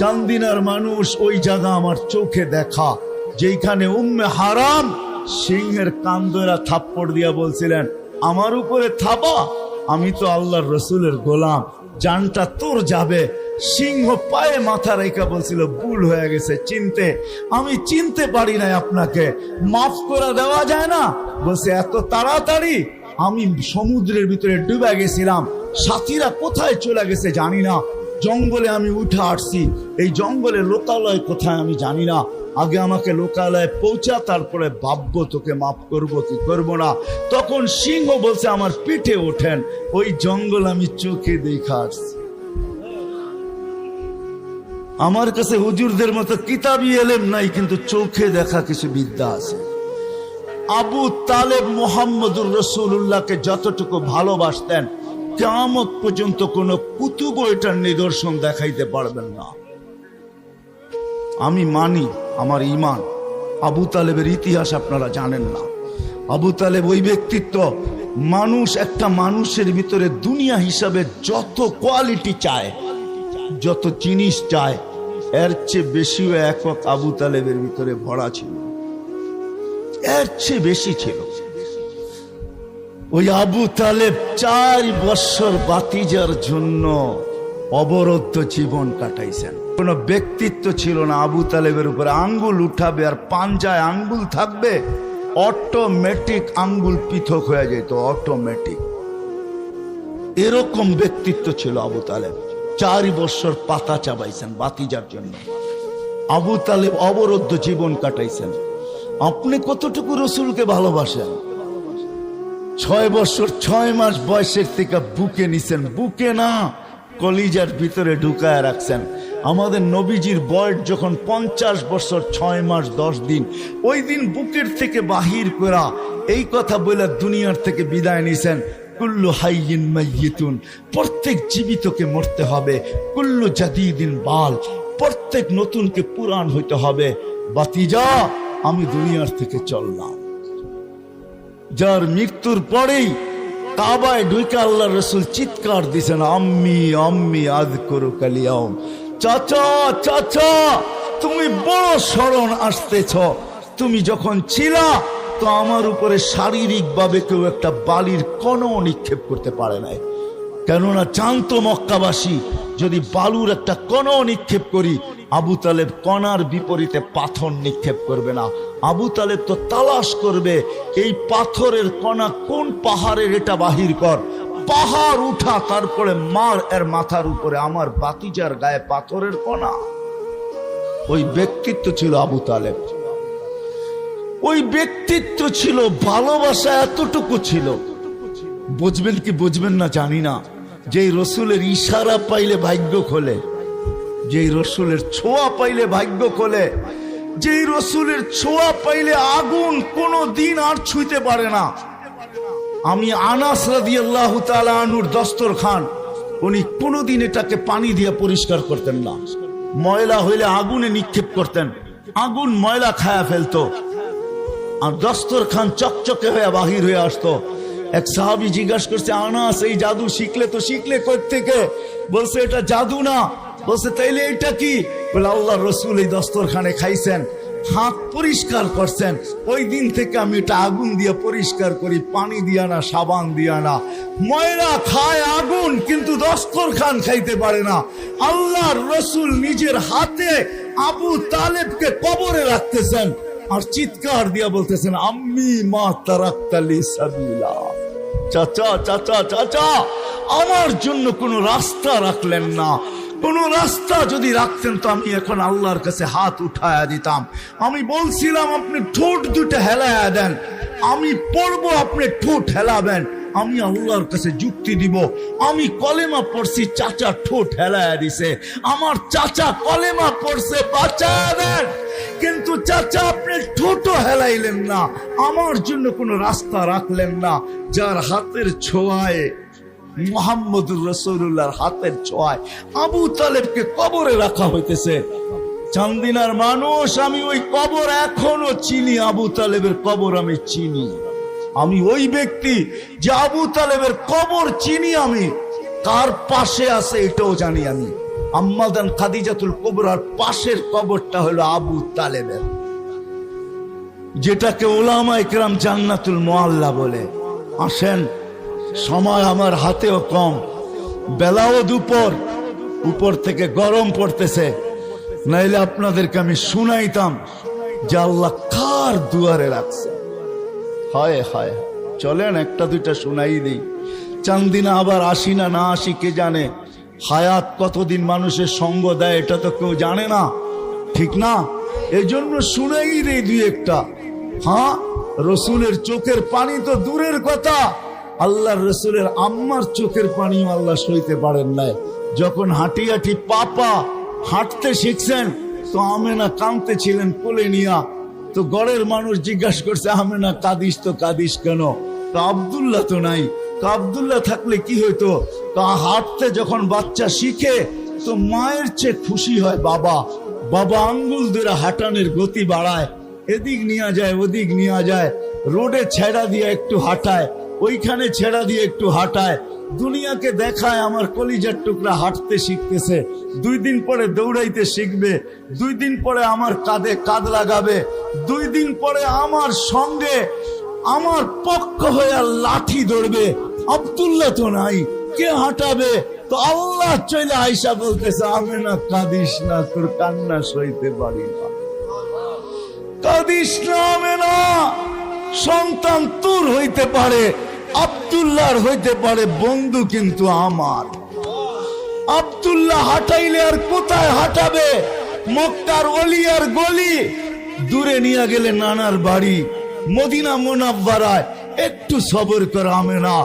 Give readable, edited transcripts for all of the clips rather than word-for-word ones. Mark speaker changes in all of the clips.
Speaker 1: চান্দিনার মানুষ ওই জায়গা আমার চোখে দেখা, যেখানে উম্মে হারাম সিংহের কান ধরে থাপ্পড় দিয়া বলছিলেন, আমার উপরে থাবা, আমি তো আল্লাহর রসুলের গোলাম, জানটা তোর যাবে। সিংহ পায়ে মাথা রেখা বলছিল, ভুল হয়ে গেছে, আমি চিনতে পারি নাই আপনাকে, মাফ করে দেওয়া যায় না? বলছে এত তাড়াতাড়ি? আমি সমুদ্রের ভিতরে ডুবে গেছিলাম, সাথীরা কোথায় চলে গেছে জানি না, জঙ্গলে আমি উঠে আসছি, এই জঙ্গলে লোকালয় কোথায় আমি জানি না, আগে আমাকে লোকালয়ে পৌঁছা, তারপরে ভাববো তোকে মাফ করবো কি করবো না। তখন সিংহ বলছে, আমার পিঠে ওঠেন, ওই জঙ্গল আমি চোখে দেখা আসছি। আমার কাছে হুজুরদের মতো কিতাবি এলেম নাই, কিন্তু চোখে দেখা কিছু বিদ্যা আছে। আবু তালেব মুহাম্মদুর রাসূলুল্লাহকে যতটুকু ভালোবাসতেন, কিয়ামত পর্যন্ত কোন কুতুব এটার নিদর্শন দেখাইতে পারবেন না। আমি মানি, আমার ঈমান। আবু তালেবের ইতিহাস আপনারা জানেন না। আবু তালেব ওই ব্যক্তিত্ব, মানুষ একটা মানুষের ভিতরে দুনিয়া হিসাবে যত কোয়ালিটি চায়, যত জিনিস চায়, এর চেয়ে বেশিও একক আবু তালেবের ভিতরে ভরা ছিল, এর চেয়ে বেশি ছিল। ওই আবু তালেব 4 বছর বাতিজার জন্য অবরুদ্ধ জীবন কাটাইছেন। কোন ব্যক্তিত্ব ছিল না আবু তালেবের উপরে, আঙ্গুল উঠাবে আর পাঞ্জায় আঙ্গুল থাকবে, অটোমেটিক আঙ্গুল পৃথক হয়ে যেত, অটোমেটিক। এরকম ব্যক্তিত্ব ছিল আবু তালেব। 4 বছর পাতা চাবাইছেন বাতিজার জন্য। আবু তালেব অবরুদ্ধ জীবন কাটাইছেন। আপনি কতটুকু রসুলকে ভালোবাসেন? 6 বছর 6 মাস বয়সের থেকে বুকে নিছেন, বুকে না কলিজার ভিতরে ঢুকায় রাখছেন। আমাদের নবীজির বয়স যখন 50 বছর 6 মাস 10 দিন, ওই দিন বুকের থেকে বাহির করা এই কথা বলে দুনিয়ার থেকে বিদায় নিছেন। কুল্লু হাইয়িন মাইয়িতুন, প্রত্যেক জীবিতকে মরতে হবে। কুল্লু জাদিদিন বাল, প্রত্যেক নতুনকে পুরান হইতে হবে। বাতিজা, আমি দুনিয়ার থেকে চললাম। যার মৃত্যুর পরেই কাবায় ঢুকে আল্লাহর রাসূল চিৎকার দিছেন, আম্মি আম্মি আযকুরুকা আল-ইয়াওম। চাচা চাচা, তুমি বড় স্মরণ আসতেছ। তুমি যখন ছিলা তো আমার উপরে শারীরিক ভাবে কেউ একটা বালির কণাও নিক্ষেপ করতে পারে নাই। কেননা জানতো মক্কাবাসী, যদি বালুর একটা কণাও নিক্ষেপ করি, আবু তালেব কণার বিপরীতে পাথর নিক্ষেপ করবে না। আবু তালেব তো তালাশ করবে, এই পাথরের কণা কোন পাহাড়ের, এটা বাহির কর, পাহাড় উঠা, তারপরে মার এর মাথার উপরে, আমার বাতিজার গায়ে পাথরের কণা। ওই ব্যক্তিত্ব ছিল আবু তালেব, ওই ব্যক্তিত্ব ছিল, ভালোবাসা এতটুকু ছিল। বুঝবেন কি বুঝবেন না জানি না, যেই রসুলের ইশারা পাইলে ভাগ্য খোলে, যেই রসুলের ছোঁয়া পাইলে ভাগ্য খোলে, যেই রসুলের ছোঁয়া পাইলে আগুন কোনো দিন আর ছুঁইতে পারে না। আমি আনাস রাদিয়াল্লাহু তাআলা আনহুর দস্তরখান, উনি কোনোদিন এটাকে পানি দিয়ে পরিষ্কার করতেন না, ময়লা হইলে আগুনে নিক্ষেপ করতেন, আগুন ময়লা খায়া ফেলতো, আর দস্তরখান চকচকে হয়ে বাহির হয়ে আসতো। এক সাহাবী জিজ্ঞাসা করছে, আনাস এই জাদু শিখলে কই থেকে? বলছে এটা জাদু না। বলছে তাইলে এটা কি? বলে আল্লাহর রাসূল এই দস্তরখানে খাইছেন, হাত পরিষ্কার করছেন, ওই দিন থেকে আমি এটা আগুন দিয়ে পরিষ্কার করি, পানি দিয়া না, সাবান দিয়া না। ময়লা খায় আগুন, কিন্তু দস্তরখান খাইতে পারে না। আল্লাহর রাসূল নিজের হাতে আবু তালেবকে কবরে রাখতেছেন আর চিৎকার দিয়া বলতেছেন, আম্মি মা তারাক্তালি সাবিলা। চাচা চাচা চাচা, আমার জন্য কোন রাস্তা রাখলেন না। কোন রাস্তা যদি রাখতেন তো আমি এখন আল্লাহর কাছে হাত উঠায়া দিতাম। আমি বলছিলাম আপনি ঠোঁট দুটো হেলায়া দেন, আমি পড়বো, আপনি ঠোঁট হেলাবেন, আমি আল্লাহর কাছে যুক্তি দিব। আমি কলেমা পড়ছি, চাচা ঠোঁট হেলায়া দিছে, আমার চাচা কলেমা পড়ছে, বাঁচায়া দেন। কিন্তু চাচা আপনি ঠোঁটও হেলাইলেন না, আমার জন্য কোনো রাস্তা রাখলেন না। যার হাতের ছোঁয়ায়, মুহাম্মদুর রাসূলুল্লাহর হাতের ছোঁয়ায় আবু তালেবকে কবরে রাখা হইতেছে। চান্দিনার মানুষ, আমি ওই কবর এখনো চিনি, আবু তালেবের কবর আমি চিনি। আমি ওই ব্যক্তি যে আবু তালেবের কবর চিনি, আমি কার পাশে আছে এটাও জানি। আমি আম্মাজান খাদিজাতুল কুবরার পাশের কবরটা হলো আবু তালেবের, যেটাকে উলামায়ে কেরাম জান্নাতুল মুআল্লা বলে। আসেন, সময় আমার হাতেও কম, বেলাও দুপুর, উপর থেকে গরম পড়তেছে, নাইলে আপনাদেরকে আমি শুনাইতাম যে আল্লাহ কার দুয়ারে রাখছে। হায় হায়, চলেন একটা দুইটা শুনাই দিই। চান্দিনা আবার আসি না না আসি কে জানে। হায়াত কতদিন মানুষের সঙ্গ দেয় এটা তো কেউ জানে না, ঠিক না? এই জন্য শুনাই দিই দুই একটা। হ্যাঁ, রসুলের চোখের পানি তো দূরের কথা, আল্লাহর রসুলের আম্মার চোখের পানিও আল্লাহ সইতে পারেন নাই। যখন হাঁটি হাঁটি পাপা হাঁটতে শিখছেন তো আমেনা কাঁদতে ছিলেন কোলে নিয়া। তো গড়ের মানুষ জিজ্ঞাসা করছে, আমেনা কাঁদিস তো কাঁদিস কেন? তো আব্দুল্লাহ তো নাই। তো আব্দুল্লাহ থাকলে কি হইতো? তা হাঁটতে যখন বাচ্চা শিখে তো মায়ের চেয়ে খুশি হয় বাবা। বাবা আঙ্গুল ধরে হাঁটানোর গতি বাড়ায়, এদিক নিয়ে যায় ওদিক নিয়ে যায়, রোডে ছেড়া দিয়ে একটু হাঁটায়, ওইখানে ছেড়া দিয়ে একটু হাঁটায়, দুনিয়াকে দেখায় আমার কলিজার টুকরা হাঁটতে শিখতেছে। 2 দিন পরে দৌড়াইতে শিখবে, 2 দিন পরে আমার কাঁধে কাঁধ লাগাবে, 2 দিন পরে আমার সঙ্গে আমার পক্ষ হয়ে লাঠি ধরবে। আব্দুল্লাহ তো নাই, কে হাঁটাবে? তো আল্লাহ চলে আয়সা বলতেছে, আমেনা কাঁদিস না, তোর কান্না সইতে পারি না, কাঁদিস না আমেনা। সন্তান তোর হইতে পারে, আব্দুল্লাহর হইতে পারে, বন্ধু কিন্তু আমার। আব্দুল্লাহ হাঁটাইলে আর কোথায় হাঁটাবে? মক্কার অলিয়ার গলি, দূরে নিয়ে গেলে নানার বাড়ি, মদিনা মুনাব্বারায়। একটু সবর কর আমেনা,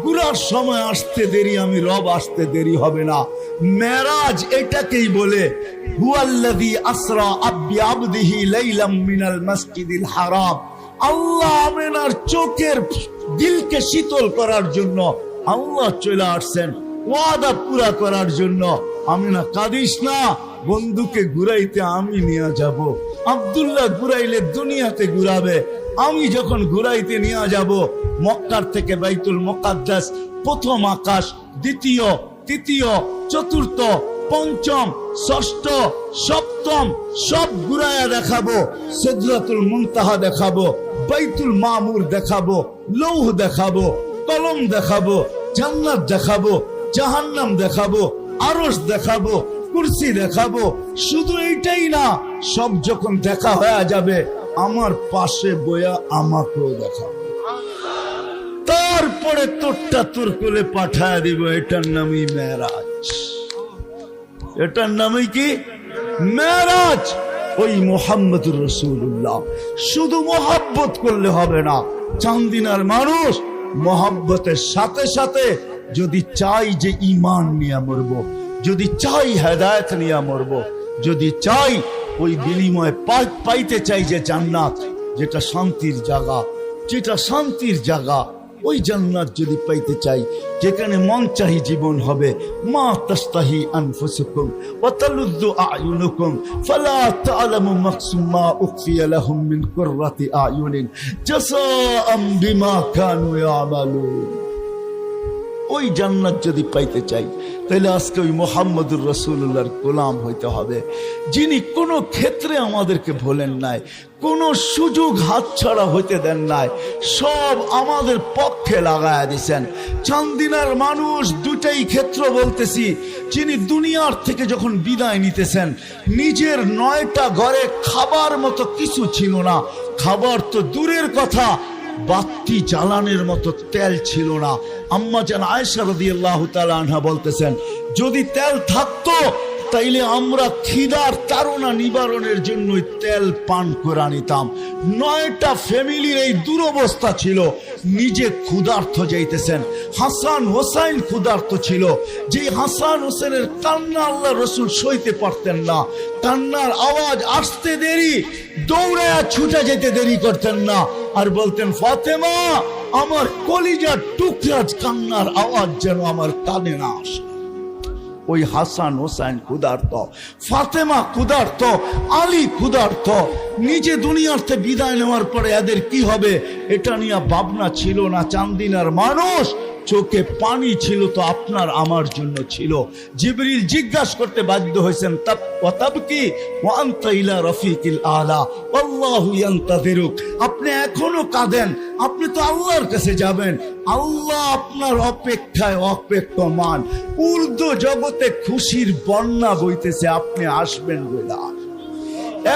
Speaker 1: গুরার সময় আসতে দেরি, আমি রব আসতে দেরি হবে না। মেরাজ এটাকেই বলে, হুয়াল্লাযী আসরা বিআবদিহি লাইলাম মিনাল মাসজিদিল হারাম। আল্লাহ আমেনার চোখের দিলকে শীতল করার জন্য আল্লাহ চলে আসছেন, ওয়াদা পুরা করার জন্য। আমেনা কাঁদিস না, বন্ধুকে ঘুরাইতে আমি নিয়ে যাব। আব্দুল্লাহ ঘুরাইলে দুনিয়াতে ঘুরাবে, আমি যখন ঘুরাইতে নিয়ে যাব মক্কার থেকে বাইতুল মুকাদ্দাস, প্রথম আকাশ, দ্বিতীয়, তৃতীয়, চতুর্থ, পঞ্চম, ষষ্ঠ, সপ্তম সব ঘুরাইয়া দেখাবো। সিদরাতুল মুনতাহা দেখাবো, বাইতুল মামুর দেখাবো, লৌহ দেখাবো, কলম দেখাবো, জান্নাত দেখাবো, জাহান্নাম দেখাবো, আরশ দেখাবো, কুরসি দেখাবো। শুধু এইটাই না, সব যখন দেখা হয়ে যাবে আমার পাশে বয়া আমাকেও দেখাবো, তারপরে তোরটা তোর কোলে পাঠায় দিব। এটার নামই মেরাজ। এটার নামই কি? মেরাজ। ওই মুহাম্মদুর রাসূলুল্লাহ। শুধু মহব্বত করলে হবে না। চান্দিনার মানুষ মহব্বতের সাথে সাথে যদি চাই যে ঈমান নিয়ে মরব, যদি চাই হেদায়েত নিয়ে মরব, যদি চাই ওই বিনিময়ে পাইতে চাই যে জান্নাত, যেটা শান্তির জায়গা, যেটা শান্তির জায়গা, ওই জান্নাত যদি পাইতে চাই, যেখানে মন চাহি জীবন হবে, মা তাস্তাহি আনফুসুকুম ওয়া তালুযু আ'য়ুনুকুম ফালা তা'লামু নাফসুম মা উখফিয়া লাহুম মিন কুররাতি আ'য়ুনিন জাযাআম বিমা কানু ইয়ামালুন। ওই জান্নাত যদি পাইতে চাই তাহলে আজকে ওই মুহাম্মদুর রাসূলুল্লাহর গোলাম হইতে হবে, যিনি কোনো ক্ষেত্রে আমাদেরকে ভোলেন নাই, কোন সুযোগ হাতছাড়া হইতে দেন নাই, সব আমাদের পক্ষে লাগায়া দিছেন। চান্দিনার মানুষ দুটাই ক্ষেত্র বলতেছি, যিনি দুনিয়ার থেকে যখন বিদায় নিতেছেন, নিজের 9টা ঘরে খাবার মতো কিছু ছিল না। খাবার তো দূরের কথা, বাতি জ্বালানোর মতো তেল ছিল না। আম্মা জান আয়েশা রাদিয়াল্লাহু তাআলা আনহা বলতেছেন, যদি তেল থাকতো তাইলে আমরা খিদার তাড়না নিবারণের জন্য তেল পান করে নিতাম। 9টা ফ্যামিলির এই দুরবস্থা ছিল, নিজে ক্ষুধার্ত যাইতেছেন। হাসান হোসাইন ক্ষুধার্ত ছিল, যে হাসান হোসেনের কান্না আল্লাহ রসুল সইতে পারতেন না। কান্নার আওয়াজ আসতে দেরি, দৌড়ায়া ছুটে যেতে দেরি করতেন না, আর বলতেন, ফাতেমা আমার কলিজার টুকরা কান্নার আওয়াজ যেন আমার কানে না আসে। ওই হাসান হোসেন ক্ষুধার্ত, ফাতেমা ক্ষুধার্ত, আলী ক্ষুধার্ত। নিজে দুনিয়াতে বিদায় নেওয়ার পরে এদের কি হবে এটা নিয়ে ভাবনা ছিল না। চান্দিনার মানুষ চোখে পানি ছিল তো আপনার আমার জন্য ছিল। জিবরিল জিজ্ঞাসা করতে বাধ্য হয়েছেন, তাবকি ওয়া আনতা ইলা রাফিকিল আলা আল্লাহু ইয়ান্তাযিরুক। আপনি এখনো কাঁদেন, আপনি তো আল্লাহর কাছে যাবেন, আল্লাহ আপনার অপেক্ষায় অপেক্ষমান। উর্দু জগতে খুশির বন্যা বইতেছে, আপনি আসবেন বলে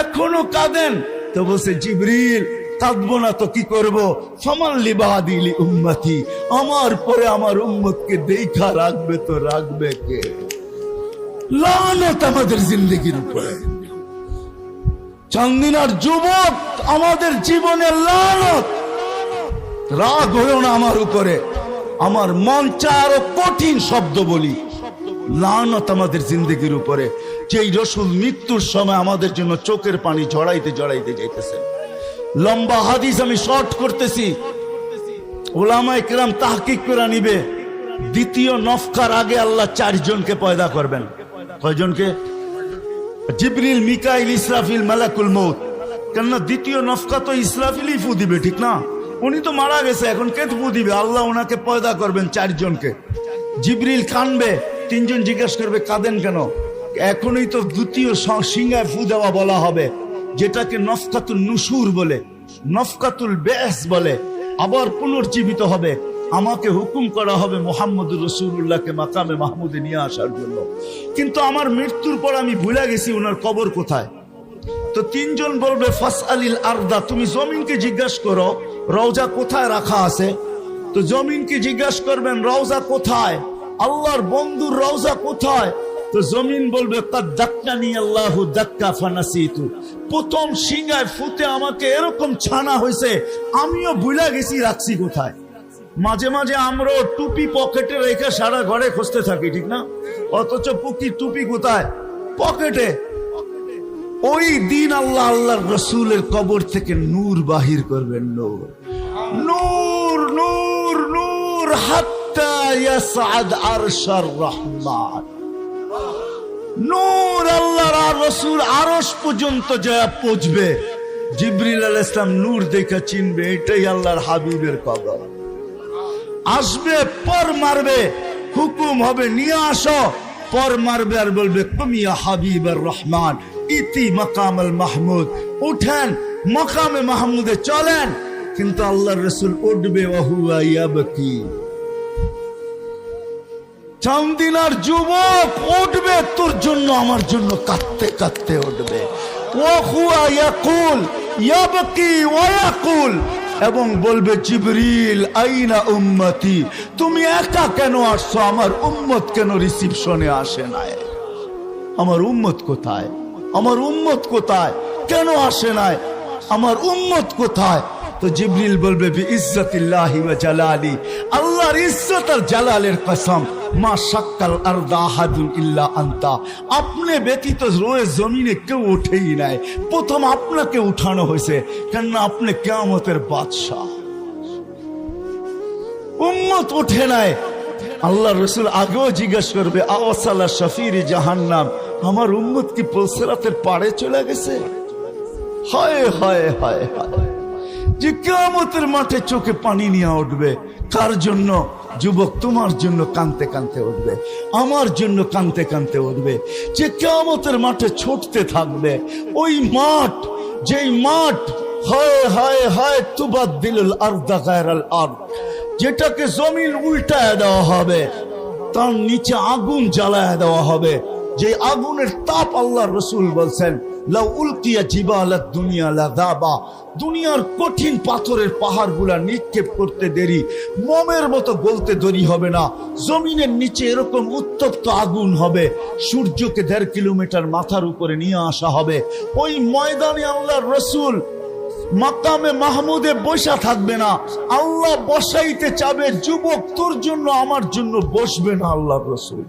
Speaker 1: এখনো কাঁদেন। তো বলছে জিবরিল কাঁদবো না তো কি করব, ফামান লিবাদি লি উম্মতি, আমার পরে আমার উম্মতকে দেখা রাখবে তো রাখবে কে? লানত আমাদের জিন্দেগির উপরে। চান্দিনার যুবক, আমাদের জীবনে লানত। রাগ হইও না আমার উপরে, আমার মন চায় আরো কঠিন শব্দ বলি। লানত আমাদের জিন্দেগির উপরে, যেই রসুল মৃত্যুর সময় আমাদের জন্য চোখের পানি জড়াইতে জড়াইতে যাইতেছেন। লম্বা হাদিস আমি শর্ট করতেছি, ওলামায়ে কেরাম তাহকিক করে নিবে। দ্বিতীয় নফকার আগে আল্লাহ 4 জনকে পয়দা করবেন। কয়জনকে? জিবরিল, মিকাইল, ইসরাফিল, মালাকুল মউত। কেননা দ্বিতীয় নফকা তো ইসরাফিলই ফু দিবে, ঠিক না? উনি তো মারা গেছে, এখন কে ফু দিবে? আল্লাহ ওনাকে পয়দা করবেন 4 জনকে। জিবরিল কানবে, 3 জন জিজ্ঞাসা করবে কাঁদেন কেন? এখনই তো দ্বিতীয় সিংহায় ফু দেওয়া বলা হবে, যেটাকে নফকাতুল নুশুর বলে, নফকাতুল বেস বলে। আবার পুনর্জীবিত হবে, আমাকে হুকুম করা হবে মুহাম্মদুর রাসূলুল্লাহকে মাকামে মাহমুদে নিয়ে আসার জন্য। কিন্তু আমার মৃত্যুর পর আমি ভুলে গেছি ওনার কবর কোথায়। তো 3 জন বলবে ফাসআলিল আরদা, তুমি জমিনকে জিজ্ঞাসা করো রওজা কোথায় রাখা আছে। তো জমিনকে জিজ্ঞাসা করবেন রওজা কোথায়, আল্লাহর বন্ধুর রওজা কোথায়। তো জমিন বলবে কাদ দাক্কানি আল্লাহু দাক্কা ফানাসিতু, প্রথম সিংহায় ফুতে আমাকে এরকম ছানা হয়েছে, আমিও ভুলে গেছি রাখছি কোথায়। মাঝে মাঝে আমরা টুপি পকেটে রেখে সারা ঘরে খুঁজতে থাকি, ঠিক না? অথচ টুপি কোথায়? পকেটে। ওই দিন আল্লাহ আল্লাহর রাসূলের কবর থেকে নূর বাহির করবেন, নূর নূর নূর নূর, হাত্তা ইয়াসআদ আরশার রহমান। নূর আল্লাহর আর রাসূল আরশ পর্যন্ত যা পৌঁছবে। জিবরিল আলাইহিস সালাম নূর দেখে চিনবে এটাই আল্লাহর হাবিবের কবর। আসবে, পর মারবে, হুকুম হবে নিয়ে আসো, পর মারবে আর বলবে কুমিয়া হাবিবার রহমান ইতি মাকামাল মাহমুদ, উঠেন মাকামে মাহমুদে চলেন। কিন্তু আল্লাহর রাসূল উঠবে ওয়া হুয়া ইয়াবকি। চান্দিনার যুবক উঠবে তোর জন্য আমার জন্য কাঁদতে কাঁদতে উঠবে। ওয়া হুয়া ইয়াকুল ইয়াবকি ওয়া ইয়াকুল, এবং বলবে জিবরিল আইনা উম্মতি, তুমি একা কেন আসছো, আমার উম্মত কেন রিসিপশনে আসে নাই? আমার উম্মত কোথায়? আমার উম্মত কোথায়? কেন আসে নাই? আমার উম্মত কোথায়? তো জিবরিল বলবে বিইজ্জাতিল্লাহি ওয়া জালালি, আল্লাহর ইজ্জত আর জালালের কসম, মা শাক্কাল আরদা আহাদুন ইল্লা আনতা, আপনি ব্যতীত রয়ে জমিনে কেউ ওঠেই নাই, প্রথম আপনাকে উঠানো হয়েছে, কেননা আপনি কিয়ামতের বাদশা। উম্মত ওঠে নাই। আল্লাহর রাসূল আগেও জিজ্ঞাসা করবে আওয়াসালা শাফিরি জাহান্নাম, আমার উম্মত কি পুলসিরাতের পাড়ে চলে গেছে? হায় হায় হায় হায়, যে কিয়ামতের মাঠে চোখে পানি নিয়ে উঠবে। কার জন্য? যুবক, তোমার জন্য কাঁদতে কাঁদতে উঠবে, আমার জন্য কাঁদতে কাঁদতে উঠবে। যে কিয়ামতের মাঠে ছুটতে থাকবে, ওই মাঠ, যেই মাঠ হায় হায় হায় তুবাদ্দিলুল আরদা গায়রাল আরদ, যেটাকে জমিন উল্টায় দেওয়া হবে, তার নিচে আগুন জ্বালায় দেওয়া হবে। যে আগুনের তাপ আল্লাহর রাসূল বলছেন লাউ উলকিয়া জিবালাত দুনিয়া লাযাবা, দুনিয়ার কঠিন পাথরের পাহাড়গুলা নিক্ষেপ করতে দেরি, মোমের মতো গলতে দেরি হবে না। জমিনের নিচে এরকম উত্তপ্ত আগুন হবে, সূর্যকে 1.5 কিলোমিটার মাথার উপরে নিয়ে আসা হবে। ওই ময়দানে আল্লাহর রাসূল মাকামে মাহমুদে বসা থাকবে না, আল্লাহ বসাইতে চাবে। যুবক, তোর জন্য আমার জন্য বসবে না আল্লাহর রাসূল।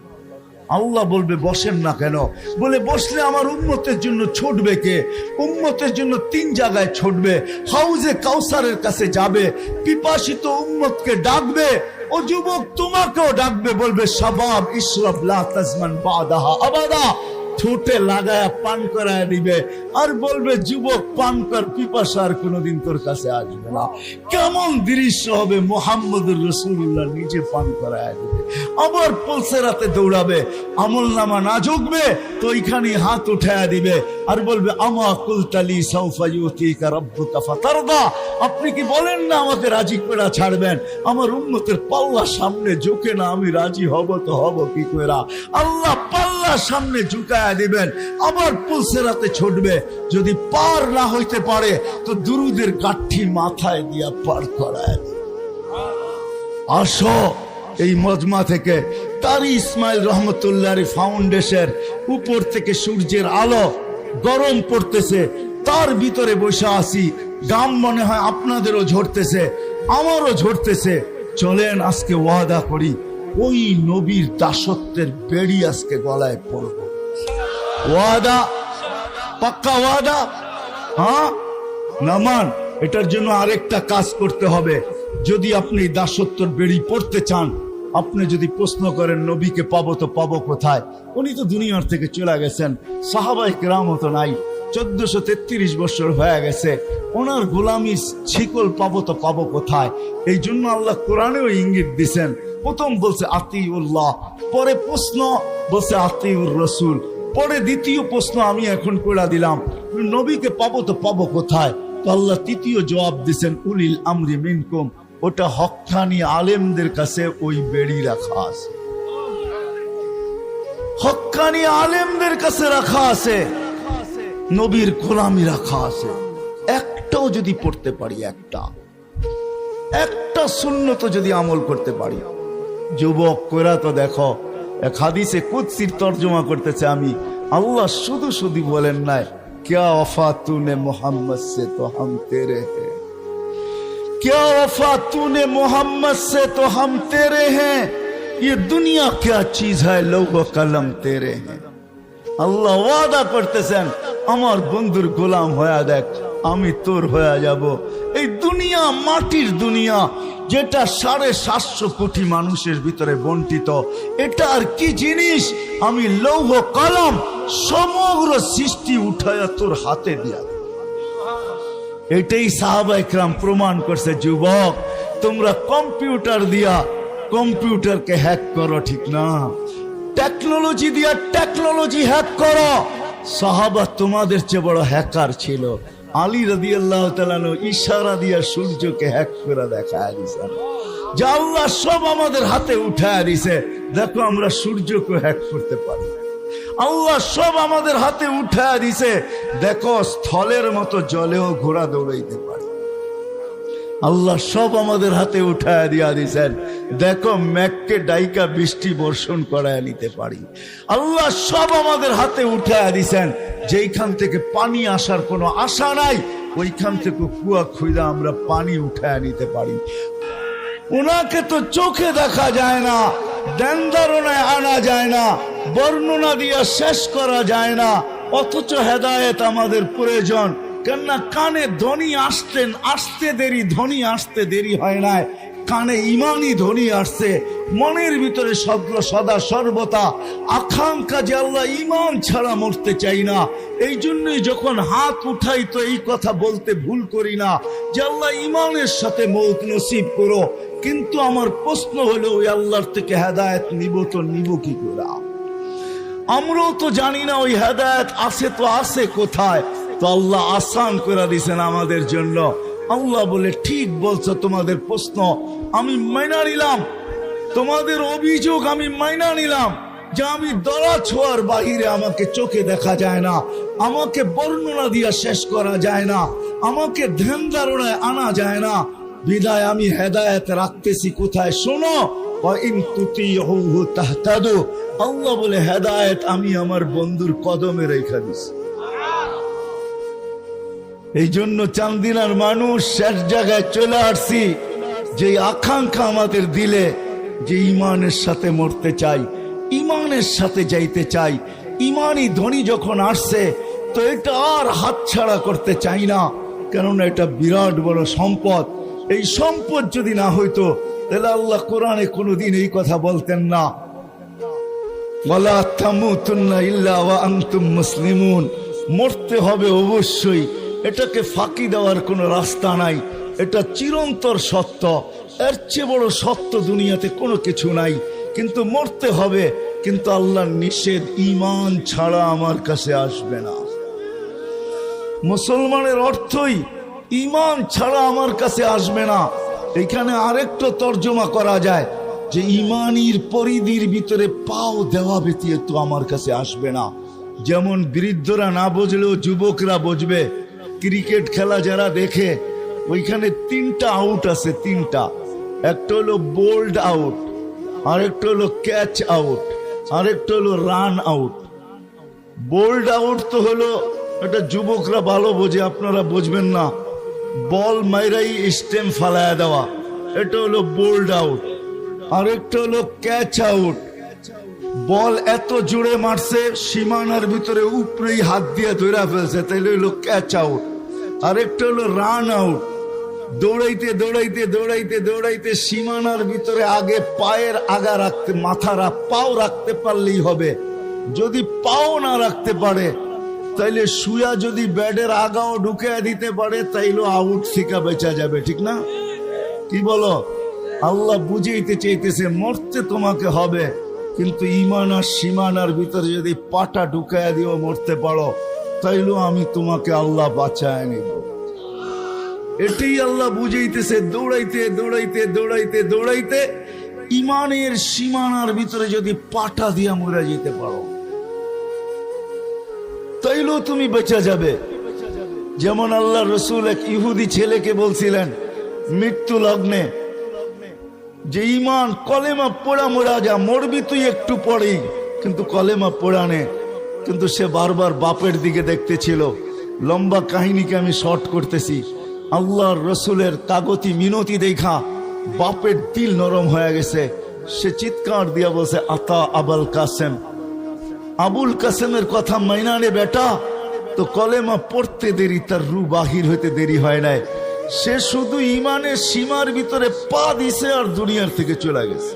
Speaker 1: আল্লাহ বলবে বসেন না কেন? বলে বসলে আমার উম্মতের জন্য ছুটবে কে? উম্মতের জন্য 3 জায়গায় ছুটবে। হাউজে কাউসারের কাছে যাবে, পিপাসিত উম্মতকে ডাকবে। ও যুবক, তোমাকেও ডাকবে, বলবে শাবাব ইশরাব লা তাজমান বাদাহা আবাদা, ঠোঁটে লাগায়া পান করায় দিবে আর বলবে যুবক পান কর, পিপাসা আর কোনোদিন তোর কাছে আসবে না। কেমন দৃশ্য হবে, মুহাম্মদুর রাসূলুল্লাহ নিজে পান করায় দিবে। আবার পলসেরাতে দৌড়াবে, আমল নামা না ঝুঁকবে তো ওইখানে হাত উঠায়া দিবে আর বলবে আমা কুলতালি সাউফা ইউতিকা রাব্বুকা ফাতারদা, আপনি কি বলেন না আমাকে রাজি করে ছাড়বেন? আমার উম্মতের পাল্লা সামনে ঝুঁকে না আমি রাজি হব তো হব কি করে? আল্লাহ পাল্লা সামনে ঝুঁকায়া দিবেন, আবার পুলসেরাতে ছুটবে। যদি পার না হইতে পারে তো দুরুদের কাঠি মাথায় দিয়া পার করায়। আসো এই মজমা থেকে তারি ইসমাইল রহমতুল্লাহ ফাউন্ডেশন, উপর থেকে সূর্যের আলো গরম পড়তেছে, তার ভিতরে বসে আছি, গাম মনে হয় আপনাদেরও ঝরতেছে, আমারও ঝরতেছে। চলেন আজকে ওয়াদা করি, ওই নবীর দাসত্বের বেড়ি আজকে গলায় পড়ব। ওয়াদা, পাক্কা ওয়াদা। হ্যাঁ নামান, এটার জন্য আরেকটা কাজ করতে হবে। যদি আপনি দাসত্বের বেড়ি পড়তে চান, আপনি যদি প্রশ্ন করেন নবীকে পাবো তো পাবো কোথায়, উনি তো দুনিয়ার থেকে চলে গেছেন, সাহাবায়ে কেরামও তো নাই, 1433 বছর হয়ে গেছে, ওনার গোলামি শিকল পাবো তো পাবো কোথায়? এই জন্য আল্লাহ কোরআনেও ইঙ্গিত দিছেন। প্রথম বলছে আতিউল্লাহ, পরে প্রশ্ন বলছে আতিউর রসুল, পরে দ্বিতীয় প্রশ্ন আমি এখন করে দিলাম, নবীকে পাবো তো পাবো কোথায়? তো আল্লাহ তৃতীয় জবাব দিছেন উলিল আমরি মিনকুম, ওটা হক্কানি আলেমদের কাছে ওই বেড়ি রাখা আছে, হক্কানি আলেমদের কাছে রাখা আছে, নবীর গোলামি রাখা আছে। একটাও যদি পড়তে পারি, একটা সুন্নত যদি আমল করতে পারি, যুবক কইরা তো দেখো। এক হাদিসে কুদসির তর্জমা করতেছে আমি, আল্লাহ শুধু শুধু বলেন নাই क्या वफा तूने मोहम्मद से तो हम तेरे हैं, क्या वफा तूने मोहम्मद से तो हम तेरे हैं, ये दुनिया क्या चीज है लौह कलम तेरे हैं। আল্লাহ ওয়াদা করতেছেন আমার বন্ধুর গোলাম হয়ে দেখ, আমি তোর হয়ে যাব। এই দুনিয়া মাটির দুনিয়া, যেটা 750 কোটি মানুষের ভিতরে বন্টিত, এটা আর কি জিনিস? আমি লৌহ কলম সমগ্র সৃষ্টি উঠায়া তোর হাতে দিয়া। এটাই সাহাবায়ে কেরাম প্রমাণ করছে। যুবক, তোমরা কম্পিউটার দিয়া কম্পিউটারকে হ্যাক করো, ঠিক না? টেকনোলজি দিয়া টেকনোলজি হ্যাক করো। সাহাবা তোমাদের চেয়ে বড় হ্যাকার ছিল। আলী রাদিয়াল্লাহু তাআলা ইশারা দিয়া সূর্যকে হ্যাক করে দেখায় দিয়েছেন যে আল্লাহ সব আমাদের হাতে উঠায় দিছে, দেখো আমরা সূর্যকে হ্যাক করতে পারি। আল্লাহ সব আমাদের হাতে উঠায় দিছে, দেখো স্থলের মতো জলেও ঘোড়া দৌড়াইতে পারি। আল্লাহ সব আমাদের হাতে উঠায় দিয়া দিছেন, দেখো মেঘকে ডাইকা বৃষ্টি বর্ষণ করায় নিতে পারি। আল্লাহ সব আমাদের হাতে উঠায় দিছেন, যেইখান থেকে পানি আসার কোনো আশা নাই ওইখান থেকে কুয়া খুঁজা আমরা পানি উঠায় নিতে পারি। ওনাকে তো চোখে দেখা যায় না, দেনদারণায় আনা যায় না, বর্ণনা দিয়া শেষ করা যায় না, অথচ হেদায়েত আমাদের প্রয়োজন। কেননা কানে ধ্বনি আসতে দেরি, ধ্বনি আসতে দেরি হয় না, কানে ইমানই ধ্বনি আসছে। মনের ভিতরে সদা সর্বদা আকাঙ্ক্ষা যে আল্লাহ ইমান ছাড়া মরতে চাই না। এই জন্যই যখন হাত উঠাই তো এই কথা বলতে ভুল করি না যে আল্লাহ ইমানের সাথে মৌত নসিব করো। কিন্তু আমার প্রশ্ন হলো ওই আল্লাহর থেকে হেদায়েত নিব তো নিব কি করে? আমরাও তো জানি না ওই হেদায়েত আছে তো আছে কোথায়। তো আল্লাহ আসান করে দিয়েছেন আমাদের জন্য। আল্লাহ বলে ঠিক বলছো, তোমাদের প্রশ্ন আমি মাইনা নিলাম, তোমাদের অভিযোগ আমি মাইনা নিলাম যে আমি দরা ছোঁয়ার বাহিরে আমাকে চোখে দেখা যায় না, আমাকে বর্ণনা দিয়া শেষ করা যায় না, আমাকে ধ্যান ধারণায় আনা যায় না। বিদায় আমি হেদায়েত রাখতেছি কোথায়? শোনো, আল্লাহ বলে হেদায়েত আমি আমার বন্ধুর কদমে রেখে দিছি। এই জন্য চান্দিনার মানুষ শেষ জায়গায় চলে আসছি, যে আকাঙ্ক্ষা আমাদের দিলে যে ইমানের সাথে মরতে চাই, ইমানের সাথে যাইতে চাই। ইমানই ধ্বনি যখন আসছে তো এটা আর হাতছাড়া করতে চাই না, কেননা এটা বিরাট বড় সম্পদ। এই সম্পদ যদি না হইতো তাহলে আল্লাহ কোরআনে কোনোদিন এই কথা বলতেন না। ওয়ালা তামুতুন্না ইল্লা ওয়া আনতুম মুসলিমুন। মরতে হবে অবশ্যই, এটাকে ফাঁকি দেওয়ার কোনো রাস্তা নাই, এটা চিরন্তর সত্য। এর চেয়ে বড় সত্য দুনিয়াতে কোনো কিছু নাই। কিন্তু মরতে হবে, কিন্তু আল্লাহর নিষেধ ঈমান ছাড়া আমার কাছে আসবে না। মুসলমানের অর্থই ঈমান ছাড়া আমার কাছে আসবে না। এখানে আরেকটা তর্জমা করা যায় যে ঈমানের পরিধির ভিতরে পাও দেওয়া ব্যতীত আমার কাছে আসবে না। যেমন বৃদ্ধরা না বুঝলেও যুবকরা বুঝবে। ক্রিকেট খেলা যারা দেখে, ওইখানে 3টা আউট আছে, 3টা। একটা হলো বোল্ড আউট, আরেকটা হলো ক্যাচ আউট, আরেকটা হলো রান আউট। বোল্ড আউট তো হলো, এটা যুবকরা ভালো বোঝে, আপনারা বুঝবেন না। বল মাইরাই স্টেম ফালায়া দেওয়া, এটা হলো বোল্ড আউট। আরেকটা হলো ক্যাচ আউট, বল এত জোরে মারছে সীমানার ভিতরে উপরেই হাত দিয়ে ধরে ফেলছে, তাইলে হলো ক্যাচ আউট। আরেকটা হলো রান আউট, দৌড়াইতে দৌড়াইতে দৌড়াইতে দৌড়াইতে সীমানার ভিতরে আগে পায়ের আগা রাখতে, পাও রাখতে পারলেই হবে। যদি পাও না রাখতে পারে, তাইলে শুয়া যদি ব্যাটের আগাও ঢুকে দিতে পারে, তাইলে আউট থেকে বেঁচা যাবে, ঠিক না? কি বলো? আল্লাহ বুঝাইতে চাইতেছে মরতে তোমাকে হবে, কিন্তু ঈমান আর সীমানার ভিতরে যদি পাটা ঢুকায় দিও মরতে পারো, তাইলেও আমি তোমাকে আল্লাহ বাঁচায় নিব। এটাই আল্লাহ বুঝাইতেছে। দৌড়াইতে দৌড়াইতে দৌড়াইতে দৌড়াইতে ঈমানের সীমানার ভিতরে যদি পাটা দিয়া মরে যেতে পারো, তাইলেও তুমি বেঁচে যাবে। যেমন আল্লাহ রসুল এক ইহুদি ছেলেকে বলছিলেন মৃত্যু লগ্নে যে ঈমান কলেমা পড়া মরা যা, মরবি তুই একটু পরেই, কিন্তু কলেমা পড়ানে। কিন্তু সে বারবার বাপের দিকে দেখতেছিল। লম্বা কাহিনীকে আমি শর্ট করতেছি। আল্লাহর রসুলের কাগতি মিনতি দেখা বাপের দিল নরম হয়ে গেছে। সে চিৎকার দিয়া বলছে, আতা আবুল কাসেম, আবুল কাসেমের কথা মাইনানে বেটা। তো কলেমা পড়তে দেরি, তার রু বাহির হইতে দেরি হয় নাই। সে শুধু ঈমানের সীমার ভিতরে পা দিছে আর দুনিয়ার থেকে চলে গেছে।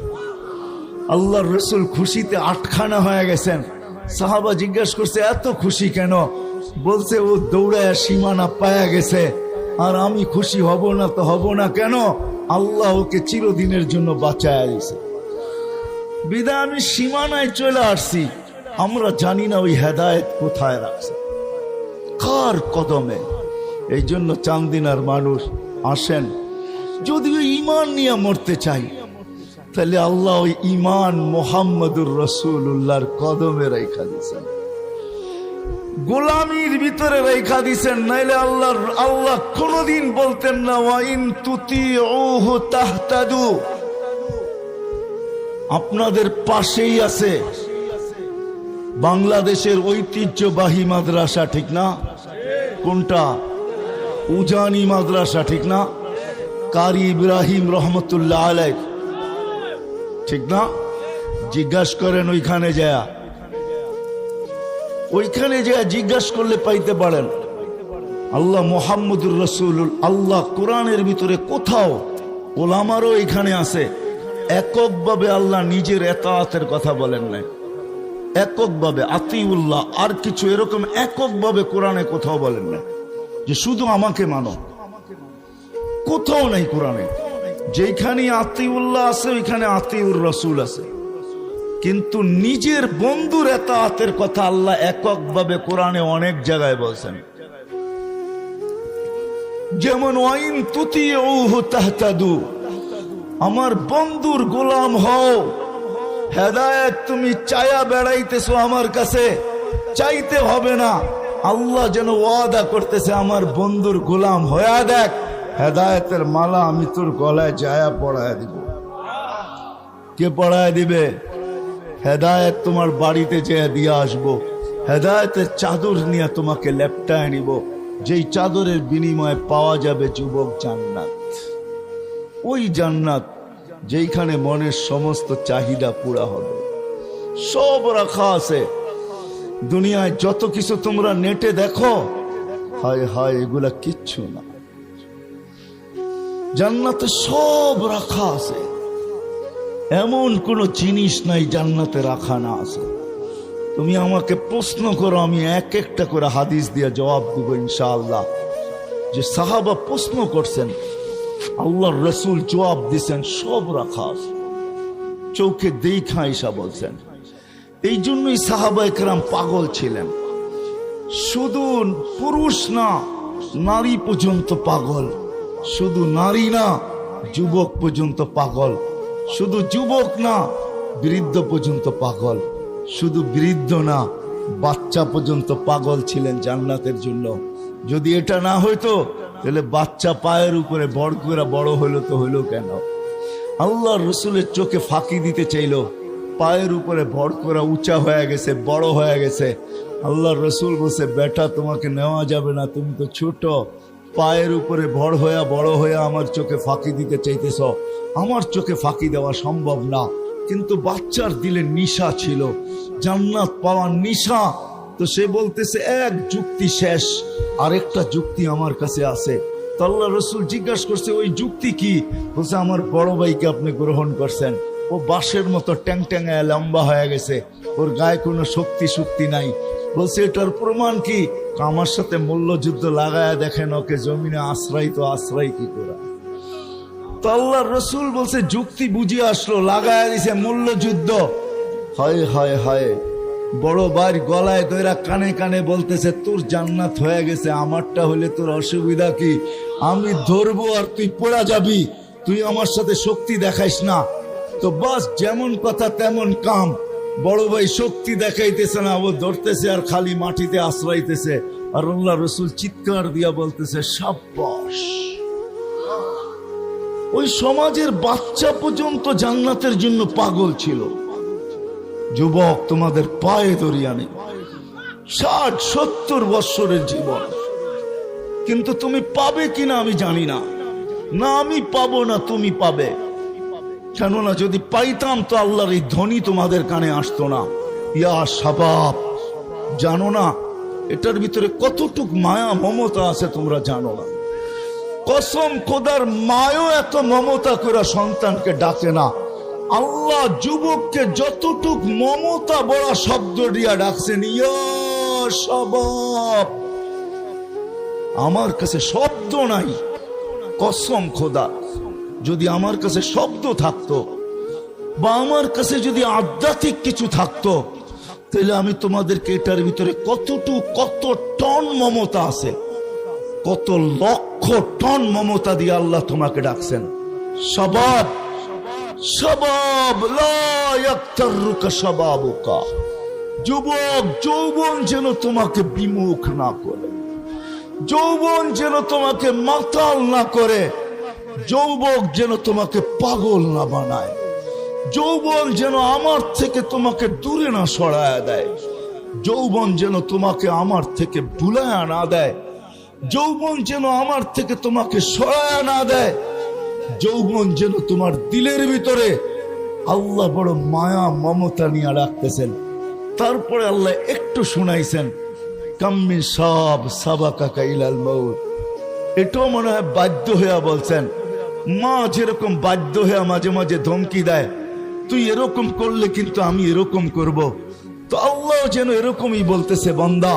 Speaker 1: আল্লাহর রসুল খুশিতে আটখানা হয়ে গেছেন। সাহাবা জিজ্ঞাসা করছে এত খুশি কেন? বলছে ও দৌড়ায় সীমানা পায়া গেছে, আর আমি খুশি হব না তো হব না কেন? আল্লাহ ওকে চিরদিনের জন্য বাঁচায় দিয়েছে। বিদায় আমি সীমানায় চলে আসছি। আমরা জানি না ওই হেদায়েত কোথায় রাখছে, কার কদমে। এই জন্য চান্দিনার মানুষ আসেন, যদি ওই ঈমান নিয়ে মরতে চাই, তাহলে আল্লাহ ওই ঈমান মুহাম্মদুর রাসূলুল্লাহর কদমে রেখা দিয়েছেন, গোলামির ভিতরে রেখা দিয়েছেন। নাইলে আল্লাহ কোনদিন বলতেন না ওয়া ইন তুতিউহু তাহতাদু। আপনাদের পাশেই আছে বাংলাদেশের ঐতিহ্যবাহী মাদ্রাসা, ঠিক না? কোনটা? উজানি মাদ্রাসা, ঠিক না? কারি ইব্রাহিম রহমতুল্লাহ আলাইহ, ঠিক না? জিজ্ঞাসা করেন ওইখানে যায় জিজ্ঞাসা করলে পাইতে পারেন। আল্লাহ মুহাম্মদুর রাসূলুল আল্লাহ কোরআনের ভিতরে কোথাও, ওলামারও এখানে আছে, এককভাবে আল্লাহ নিজের এতাআতের কথা বলেন নাই। এককভাবে আতিউল্লাহ, আর কিছু এরকম এককভাবে কোরআনে কোথাও বলেন না যে শুধু আমাকে মানো। কোথাও নাই কোরআনে। যেখানে আতিউল্লাহ আছে ওইখানে আতিউর রাসূল আছে, কিন্তু নিজের বন্ধুর এতাআতের কথা আল্লাহ এককভাবে কোরআনে অনেক জায়গায় বলছেন। যেমন ওয়াইন তুতিউহু তাহতাদু, আমার বন্ধুর গোলাম হও। হেদায়েত তুমি চায়া বেড়াইতেছো আমার কাছে, চাইতে হবে না। আল্লাহ যেন ওয়াদা করতেছে আমার বন্ধুর গোলাম হয়ে দেখ, হেদায়েতের মালা আমি তোর গলায় জায়া পড়ায় দিব। কে পড়ায় দিবে? হেদায়েত তোমার বাড়িতে যেয়ে দিয়ে আসবো। হেদায়েতের চাদর নিয়ে তোমাকে লেপটায় নিব, যেই চাদরের বিনিময়ে পাওয়া যাবে যুবক জান্নাত। ওই জান্নাত যেইখানে মনের সমস্ত চাহিদা পুরা হবে। সব রাখা আছে দুনিয়ায়। যত কিছু তোমরা নেটে দেখো, হায় হায়, এগুলা কিচ্ছু না। জান্নাতে সব রাখা আছে, এমন কোন জিনিস নাই জান্নাতে রাখা না আছে। তুমি আমাকে প্রশ্ন করো, আমি এক একটা করে হাদিস দিয়ে জবাব দিব ইনশাআল্লাহ। যে সাহাবা প্রশ্ন করছেন, আল্লাহর রসুল জবাব দিছেন, সব রাখা আছে, চোখে দেখা ঈশা বলছেন। এই জন্যই সাহাবা একরাম পাগল ছিলেন। শুধু পুরুষ না, নারী পর্যন্ত পাগল। শুধু নারী না, যুবক পর্যন্ত পাগল। শুধু যুবক না, বৃদ্ধ পর্যন্ত পাগল। শুধু বৃদ্ধ না, বাচ্চা পর্যন্ত পাগল ছিলেন জান্নাতের জন্য। যদি এটা না হইতো তাহলে বাচ্চা পায়ের উপরে বড় করে বড় হইলো তো হইলো কেন? আল্লাহ রসুলের চোখে ফাঁকি দিতে চাইলো, পায়ের উপরে বড় করে উঁচা হয়ে গেছে, বড় হয়ে গেছে। আল্লাহ রসুল বলছে, বেটা তোমাকে নেওয়া যাবে না, তুমি তো ছোট, পায়ের উপরে বড় হয়ে আমার চোখে ফাঁকি দিতে চাইতেছ, আমার চোখে ফাঁকি দেওয়া সম্ভব না। কিন্তু বাচ্চার দিলে নিশা ছিল, জান্নাত পাওয়ার নিশা। তো সে বলতেছে, এক যুক্তি শেষ, আরেকটা যুক্তি আমার কাছে আছে। তো আল্লাহ রসুল জিজ্ঞাসা করছে, ওই যুক্তি কি? বলছে, আমার বড় ভাইকে আপনি গ্রহণ করছেন, ও বাঁশের মতো ট্যাং ট্যাঙায় লম্বা হয়ে গেছে, ওর গায়ে কোনো শক্তি নাই। বলছে, এটার প্রমাণ কি? আমার সাথে মল্লযুদ্ধ লাগায় দেখেন, ওকে জমিনে আশ্রয় কি করে? তো আল্লাহ রসুল বলছে, যুক্তি বুঝিয়ে আসলো, লাগায় দিছে মল্লযুদ্ধ। হায় হায় হায়, বড় ভাইয়ের গলায় দইরা কানে কানে বলতেছে, তোর জান্নাত হয়ে গেছে, আমারটা হলে তোর অসুবিধা কি? আমি ধরবো আর তুই পড়া যাবি, তুই আমার সাথে শক্তি দেখাইস না। তো বাস, যেমন কথা তেমন কাম। বড় ভাই শক্তি দেখাইতেছে না, ও ধরতেছে আর খালি মাটিতে আশ্রয়তেছে। আর আল্লাহ রসুল চিৎকার দিয়া বলতেছে, সাব্বাস। ওই সমাজের বাচ্চা পর্যন্ত জান্নাতের জন্য পাগল ছিল। যুবক, তোমাদের পায়ে দরিয়া নেই, 60-70 বৎসরের জীবন, কিন্তু তুমি পাবে কিনা আমি জানি না। না আমি পাবো না তুমি পাবে, কেননা যদি পাইতাম তো আল্লাহর এই ধ্বনি তোমাদের কানে আসতো না। ইয়া শাবাব, জানো না এটার ভিতরে কতটুক মায়া মমতা আছে তোমরা জানো না। কসম খোদার, মায়ও এত মমতা করে সন্তানকে ডাকে না। আল্লাহ যুবককে যতটুক মমতা বড় শব্দ দিয়া ডাকছেন, ইয়া শাবাব। আমার কাছে শব্দ নাই, কসম খোদা, যদি আমার কাছে শব্দ থাকতো বা আমার কাছে যদি আধ্যাত্মিক কিছু থাকতো, তাহলে আমি তোমাদেরকে এটার ভিতরে কত টন মমতা আছে, কত লক্ষ টন মমতা দিয়ে আল্লাহ তোমাকে ডাকছেন। শাবাব শাবাব লা ইয়াক্তারুকা শাবাবুকা। যুবক, যৌবন যেন তোমাকে বিমুখ না করে, যৌবন যেন তোমাকে মাতাল না করে, যৌবক যেন তোমাকে পাগল না বানায়, যৌবন যেন আমার থেকে তোমাকে দূরে না সরায় দেয়, যৌবন যেন তোমাকে আমার থেকে ভুলায়া না দেয়, যৌবন যেন আমার থেকে তোমাকে সরায়া না দেয়, যৌবন যেন তোমার দিলের ভিতরে আল্লাহ বড় মায়া মমতা নিয়ে রাখতেছেন। তারপরে আল্লাহ একটু শুনাইছেন, কাম্মি সব সাবাকা ইলাল মউত। এটাও মনে হয় বাধ্য হইয়া বলছেন। মা যেরকম বাধ্য হইয়া মাঝে মাঝে ধমকি দেয়, তুই এরকম করলে কিন্তু আমি এরকম করব। তো আল্লাহ যেন এরকমই বলতেছে, বান্দা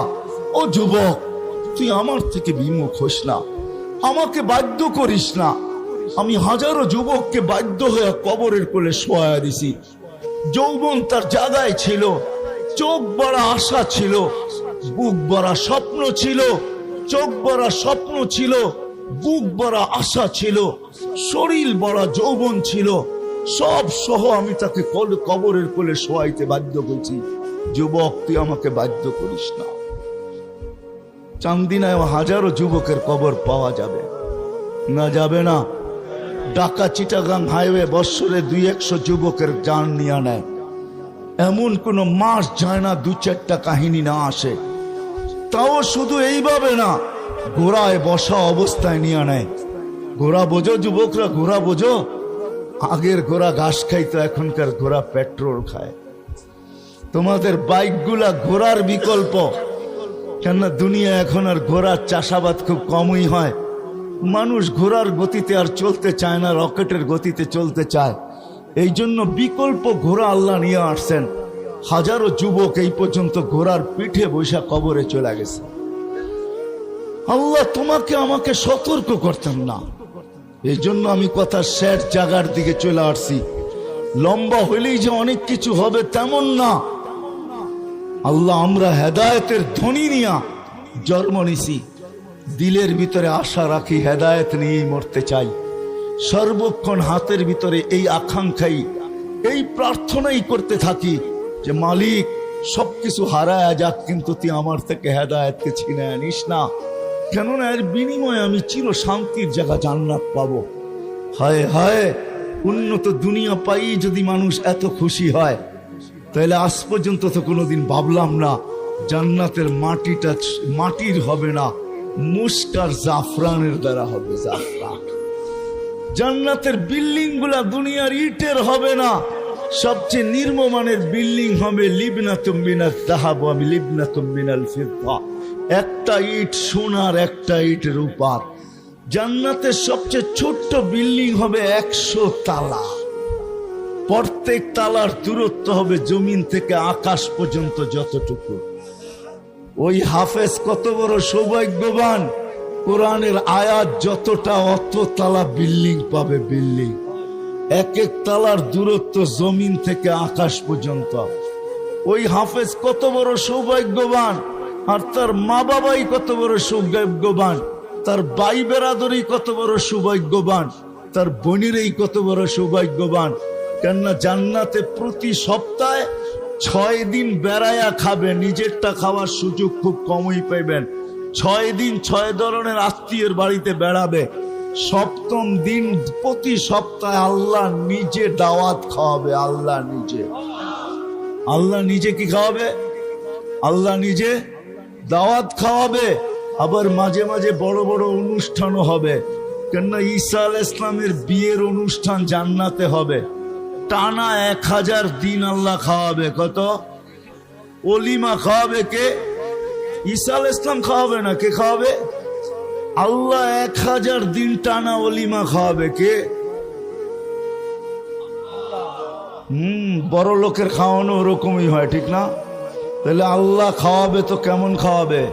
Speaker 1: ও যুবক, তুই আমার থেকে বিমুখ হোস না, আমাকে বাধ্য করিস না। আমি হাজারো যুবককে বাধ্য হয়ে কবরের কোলে শোয়া দিছি। যৌবন তার জায়গায় ছিল, চোখ বড়া আশা ছিল, বুক বড়া স্বপ্ন ছিল, চোখ বড়া স্বপ্ন ছিল, বুক বড়া আশা ছিল, শরীর বড়া যৌবন ছিল, সব সহ আমি তাকে কবরের কোলে শোয়াইতে বাধ্য করছি। যুবক, তুই আমাকে বাধ্য করিস না। চান্দিনায় হাজারো যুবকের কবর পাওয়া যাবে না? যাবে না? ঢাকা চিটাগাং হাইওয়ে বৎসরে 200-100 যুবকের জান নিয়ে নেয়। এমন কোন মাস যায় না 2-4টা কাহিনী না আসে। তাও শুধু এইভাবে না, ঘোড়ায় বসা অবস্থায় নিয়ে নেয়। ঘোড়া বোঝো যুবকরা, ঘোড়া বোঝো? আগের ঘোড়া ঘাস খাইতো, এখনকার ঘোড়া পেট্রোল খায়। তোমাদের বাইকগুলা ঘোড়ার বিকল্প, কেননা দুনিয়া এখন আর ঘোড়ার চাষাবাদ খুব কমই হয়। মানুষ ঘোড়ার গতিতে আর চলতে চায় না, রকেটের গতিতে চলতে চায়। এই জন্য বিকল্প ঘোড়া আল্লাহ নিয়ে আসছেন। হাজারো যুবক এই পর্যন্ত ঘোড়ার পিঠে বৈশা কবরে চলে গেছে। আল্লাহ তোমাকে আমাকে সতর্ক করতেন না, এই জন্য আমি কথা শেষ জায়গার দিকে চলে আসছি। লম্বা হইলেই যে অনেক কিছু হবে তেমন না। আল্লাহ আমরা হেদায়েতের ধ্বনি নিয়া জন্ম নিছি, দিলের ভিতরে আশা রাখি হেদায়েত নিয়েই মরতে চাই। সর্বক্ষণ হাতের ভিতরে এই আকাঙ্ক্ষাই, এই প্রার্থনাই করতে থাকি যে মালিক সবকিছু হারায় যাক, কিন্তু তুই আমার থেকে হেদায়েতকে ছিনে আনিস না, কেননা এর বিনিময়ে আমি চির শান্তির জায়গা জান্নাত পাবো। হায় হায়, উন্নত দুনিয়া পাই যদি মানুষ এত খুশি হয়, তাহলে আজ পর্যন্ত তো কোনোদিন ভাবলাম না জান্নাতের মাটিটা মাটির হবে না, মুস্কার জাফরানের দ্বারা হবে। জাফরান জান্নাতের বিল্ডিং গুলা দুনিয়ার ইটের হবে না, সবচেয়ে নিম্নমানের বিল্ডিং হবে লিবনাতুম মিনাল যাহাব ওয়া লিবনাতুম মিনাল ফিদ্দা, একটা ইট সোনার, একটা ইট রূপার। জান্নাতের সবচেয়ে ছোট্ট বিল্ডিং হবে 100 তালা, প্রত্যেক তালার দূরত্ব হবে জমিন থেকে আকাশ পর্যন্ত যতটুকু। ওই হাফেজ কত বড় সৌভাগ্যবান, কোরআনের আয়াত যতটা অত তালা বিল্ডিং পাবে। বিল্ডিং এক এক তালার দূরত্ব জমিন থেকে আকাশ পর্যন্ত। ওই হাফেজ কত বড় সৌভাগ্যবান, আর তার মা বাবাই কত বড় সৌভাগ্যবান, তার ভাই বেরাদরই কত বড় সৌভাগ্যবান, তার বোনেরই কত বড় সৌভাগ্যবান। কেননা জান্নাতে প্রতি সপ্তাহে 6 দিন বেড়ায়া খাবে, নিজেরটা খাওয়ার সুযোগ খুব কমই পাইবেন। 6 দিন 6 ধরনের আত্মীয়ের বাড়িতে বেড়াবে। 7ম দিন প্রতি সপ্তাহে আল্লাহ নিজে দাওয়াত খাওয়াবে। আল্লাহ নিজে কি খাওয়াবে? আল্লাহ নিজে দাওয়াত খাওয়াবে। আবার মাঝে মাঝে বড় বড় অনুষ্ঠানও হবে, কেননা ঈসা আলাইহিস সালামের বিয়ের অনুষ্ঠান জান্নাতে হবে। টানা 1000 দিন আল্লাহ খাওয়াবে। কত? ওলিমা খাওয়াবে কে? ঈসা আলাইহিস সালাম খাওয়াবে না, কে খাওয়াবে? আল্লাহ 1000 দিন টানা ওলিমা খাওয়াবে। কে? বড় লোকের খাওয়ানো ওরকমই হয়, ঠিক না? তাহলে আল্লাহ খাওয়াবে তো কেমন খাওয়াবে?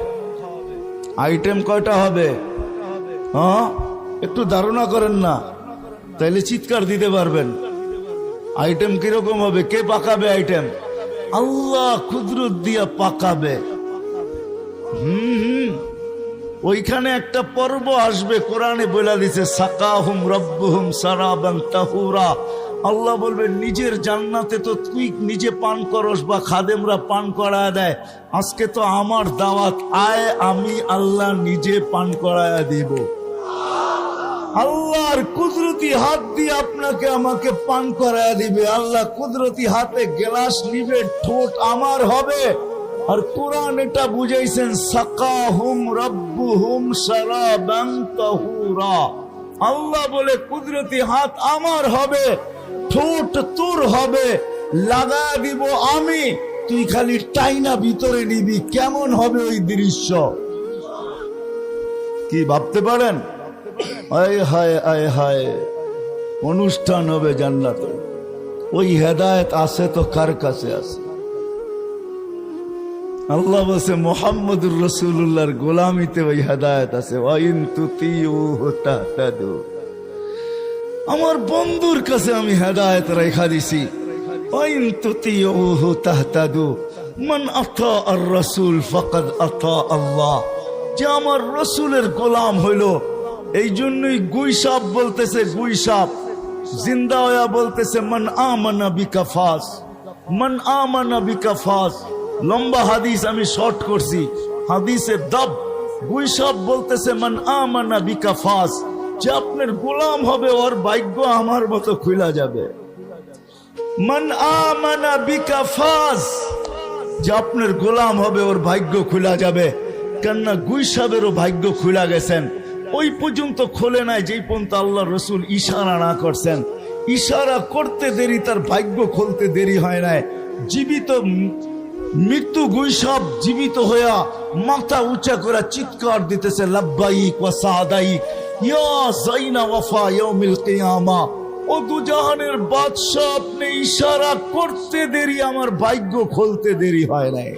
Speaker 1: আইটেম কয়টা হবে? হ্যাঁ, একটু ধারণা করেন না, তাইলে চিৎকার দিতে পারবেন। আইটেম কিরকম হবে? কে পাকাবে আইটেম? আল্লাহ কুদরত দিয়া পাকাবে। ওইখানে একটা পর্ব আসবে, কোরআনে বলে দিছে সাকাহুম রব্বুহুম সারাবান তাহুরা। আল্লাহ বলবেন নিজের জান্নাতে তো তুই নিজে পান করস বা খাদেমরা পান করায় দেয়, আজকে তো আমার দাওয়াত, আয় আমি আল্লাহ নিজে পান করায় দিব। আল্লাহর কুদরতি হাত দিয়ে আপনাকে আমাকে পান করায় দিবে। আল্লাহ কুদরতি হাতে গ্লাস নিবে, ঠোঁট আমার হবে। আর কোরআন এটা বুঝাইছেন সাকাহুম রব্বুহুম শারাবান তাহুরা। আল্লাহ বলে কুদরতি হাত আমার হবে, ঠোঁট তোর হবে, লাগা দিব আমি, তুই খালি টাইনা ভিতরে নিবি। কেমন হবে ওই দৃশ্য? কি ভাবতে পারেন? আয় হায় আয় হায়, অনুষ্ঠান হবে জান্নাতে। ওই হেদায়েত আছে তো কার কাছে আছে? আল্লাহ বলছে মুহাম্মদুর রাসূলুল্লাহর গোলামিতে ওই হেদায়েত আছে। ওয়াইন তুতিউহু তাহতাদু। আমার বন্ধুর কাছে আমি হেদায়েত রেখা দিছি। ওয়াইন তুতিউহু তাহতাদু মান আতা আর রাসূল ফাকাদ আতা আল্লাহ। যে আমার রাসূলের গোলাম হইল, এই জন্যই গুইসাপ বলতেছে, গুইসাপ জিন্দা হইয়া বলতেছে মান আমানা বিকা ফাস, মান আমানা বিকা ফাস। লম্বা হাদিস আমি শর্ট করছি, হাদিসের দাব। গুইসাপ বলতেছে মান আমানা বিকা ফাস, যে আপনার গোলাম হবে ওর ভাগ্য আমার মতো খুলা যাবে। মান আমানা বিকা ফাস, যে আপনার গোলাম হবে ওর ভাগ্য খুলা যাবে। কেননা গুইসাপেরও ভাগ্য খুলা গেছেন, ওই পর্যন্ত খোলে নাই যেই পর্যন্ত আল্লাহ রসুল ইশারা না করছেন। ইশারা করতে দেরি, তার ভাগ্য খুলতে দেরি হয় নাই। জীবিত মৃত্যু গুইসাপ জীবিত হইয়া মাথা উঁচা করে চিৎকার দিতেছে লাব্বাইক ওয়া সাদাইক ইয়া যাইনা ওয়াফা ইয়াউমিল কিয়ামা। ও দুজাহানের বাদশাহ, আপনি ইশারা করতে দেরি আমার ভাগ্য খুলতে দেরি হয় নাই।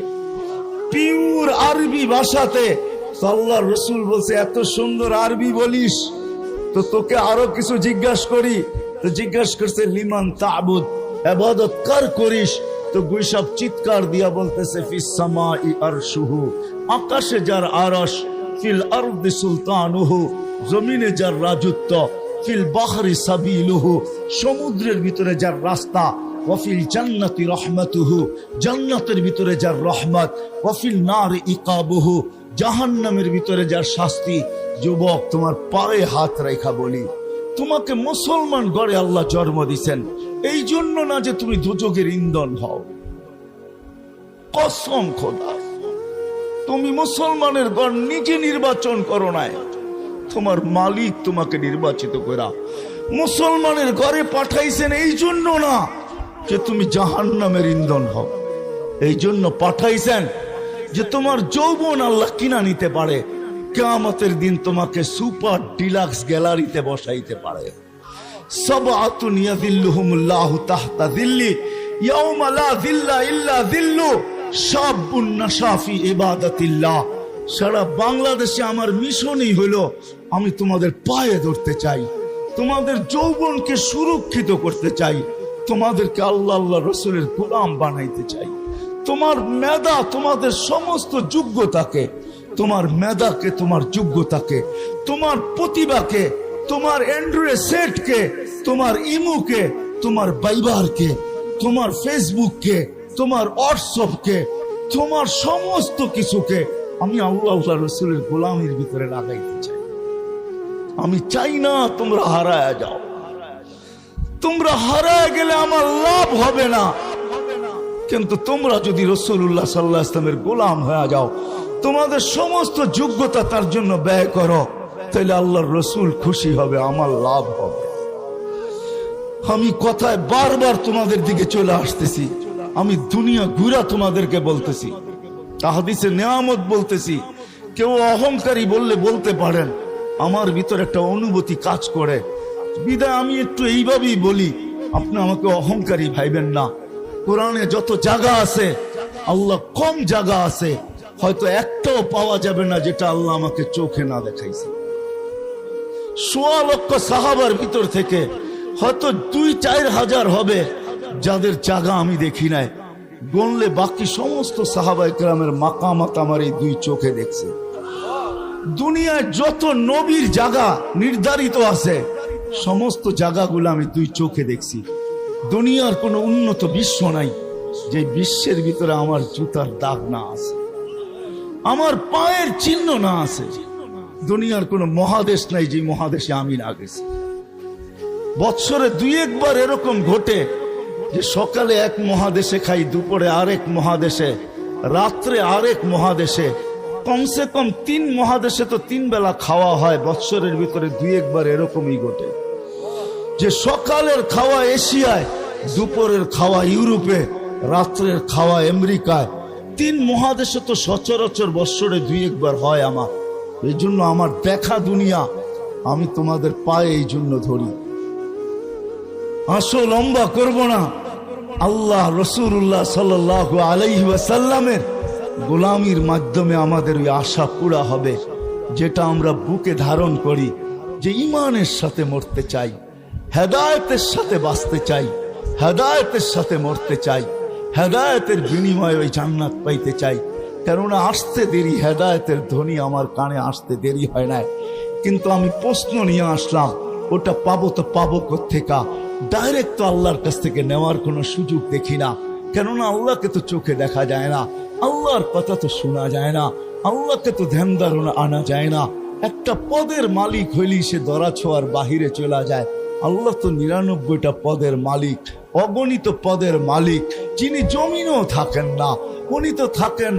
Speaker 1: পিওর আরবি ভাষাতে আল্লাহর রাসূল বলছে, এত সুন্দর আরবি বলিস, তো তোকে আরো কিছু জিজ্ঞাসা করি। তো জিজ্ঞাসা করছে লিমান তা'বুদ, ইবাদত কার করিস? তো গুইসাব চিৎকার দিয়া বলতেছে ফিস সামাই আরশুহু, আকাশে যার আরশ, ফিল আরদি সুলতানুহু, জমিনে যার রাজত্ব, ফিল বাহরি সাবিলুহু, সমুদ্রের ভিতরে যার রাস্তা, ওয়াফিল জান্নাতি রাহমাতুহু, জান্নাতের ভিতরে যার রহমত, ওয়াফিল নারি ইকাবুহু, জাহান্নামের ভিতরে যার শাস্তি। যুবক, তোমার পায়ে হাত রেখা বলি, তোমাকে মুসলমান গড়ে আল্লাহ জন্ম দিয়েছেন, এই জন্য না যে তুমি দুজকের ইন্ধন হও। কসম খোদা, তুমি মুসলমানের গড় নিজে নির্বাচন করো নাই, তোমার মালিক তোমাকে নির্বাচিত করা মুসলমানের ঘরে পাঠাইছেন, এই জন্য না যে তুমি জাহান্নামের ইন্ধন হও। এই জন্য পাঠাইছেন যে তোমার যৌবন আল্লাহ কিনা নিতে পারে, কিয়ামতের দিন তোমাকে সুপার ডিলাক্স গ্যালারিতে বসাইতে পারে। সাবআতুন ইয়াযিল্লুহুমুল্লাহু তাহতা যিল্লি ইয়াওমা লা যিল্লা ইল্লা যিল্লু, শাবুন নাশা ফি ইবাদাতিল্লাহ। সারা বাংলাদেশে আমার মিশনই হলো, আমি তোমাদের পায়ে ধরতে চাই, তোমাদের যৌবনকে সুরক্ষিত করতে চাই, তোমাদেরকে আল্লাহ আল্লাহ রাসূলের গোলাম বানাইতে চাই। তোমার মেধা, তোমাদের সমস্ত যোগ্যতাকে, তোমার মেধাকে, তোমার যোগ্যতাকে, তোমার প্রতিভাকে, তোমার অ্যান্ড্রয়েড সেটকে, তোমার ইমুকে, তোমার বাইবারকে, তোমার ফেসবুককে, তোমার হোয়াটসঅ্যাপকে, তোমার সমস্ত কিছুকে আমি আল্লাহ আল্লাহ রাসূলের গোলামির ভিতরে লাগাইতে চাই। আমি চাই না তোমরা হারায় যাও। তোমরা হারায় গেলে আমার লাভ হবে না, কিন্তু তোমরা যদি রাসূলুল্লাহ সাল্লাল্লাহু আলাইহি ওয়াসাল্লামের গোলাম হয়ে যাও, তোমাদের সমস্ত যোগ্যতা তার জন্য ব্যয় করো, তাহলে আল্লাহর রাসূল খুশি হবে, আমার লাভ হবে। আমি কথায় বারবার তোমাদের দিকে চলে আসতেছি, আমি দুনিয়া ঘুরা তোমাদেরকে বলতেছি, হাদিসে নেয়ামত বলতেছি। কেউ অহংকারী বললে বলতে পারেন, আমার ভিতর একটা অনুভূতি কাজ করে, বিদায় আমি একটু এইভাবেই বলি, আপনি আমাকে অহংকারী ভাইবেন না। কোরআনে যত জায়গা আছে, আল্লাহ কম জায়গা আছে হয়তো একটাও পাওয়া যাবে না যেটা আল্লাহ আমাকে চোখে না দেখাইছে। ১৬ লক্ষ সাহাবার ভিতর থেকে হয়তো ২-৪ হাজার হবে যাদের জায়গা আমি দেখি নাই, গণলে বাকি সমস্ত সাহাবায়ে কেরামের মাকামাত আমার এই ২ চোখে দেখছে। দুনিয়ায় যত নবীর জায়গা নির্ধারিত আছে, সমস্ত জায়গাগুলো আমি ২ চোখে দেখছি। দুনিয়ার কোনো উন্নত বিশ্ব নাই যে বিশ্বের ভিতরে আমার জুতার দাগ না আছে, আমার পায়ের চিহ্ন না আছে। দুনিয়ার কোনো মহাদেশ নাই যে মহাদেশে আমি না গেছি। বৎসরে ২-১ বার এরকম ঘটে যে সকালে এক মহাদেশে খাই, দুপুরে আরেক মহাদেশে, রাত্রে আরেক মহাদেশে, কমসে কম ৩ মহাদেশে তো ৩ বেলা খাওয়া হয়। বৎসরের ভিতরে ২-১ বার এরকমই ঘটে যে সকালের খাওয়া এশিয়ায়, দুপুরের খাওয়া ইউরোপে, রাত্রের খাওয়া আমেরিকায়। ৩ মহাদেশে তো সচরাচর বৎসরে ২-১ বার হয় আমার। এই জন্য আমার দেখা দুনিয়া আমি তোমাদের পায়ে এই জন্য ধরি। আসো লম্বা করব না, আল্লাহ রাসূলুল্লাহ সাল্লাল্লাহু আলাইহি ওয়াসাল্লামের গোলামির মাধ্যমে আমাদের ওই আশা পুরা হবে যেটা আমরা বুকে ধারণ করি, যে ঈমানের সাথে মরতে চাই, হেদায়েতের সাথে বাঁচতে চাই, হেদায়েতের সাথে মরতে চাই, হেদায়েতের বিনিময়ে ওই জান্নাত পাইতে চাই। কেননা আসতে দেরি, হেদায়েতের ধ্বনি আমার কানে আসতে দেরি হয় না, কিন্তু আমি প্রশ্ন নিয়ে আসলাম, ওটা পাবো তো পাবো কোত্থেকা? ডাইরেক্ট তো আল্লাহর কাছ থেকে নেওয়ার কোনো সুযোগ দেখি না, কেননা আল্লাহকে তো চোখে দেখা যায় না, আল্লাহর কথা তো শোনা যায় না, আল্লাহকে তো ধ্যান ধারণা আনা যায় না। একটা পদের মালিক হইলেই সে ধরা ছোঁয়ার বাহিরে চলে যায়। আল্লাহ তো ৯৯টা পদের মালিক, অগণিত পদের মালিক, যিনি জমিনও থাকেন না, উনি তো থাকেন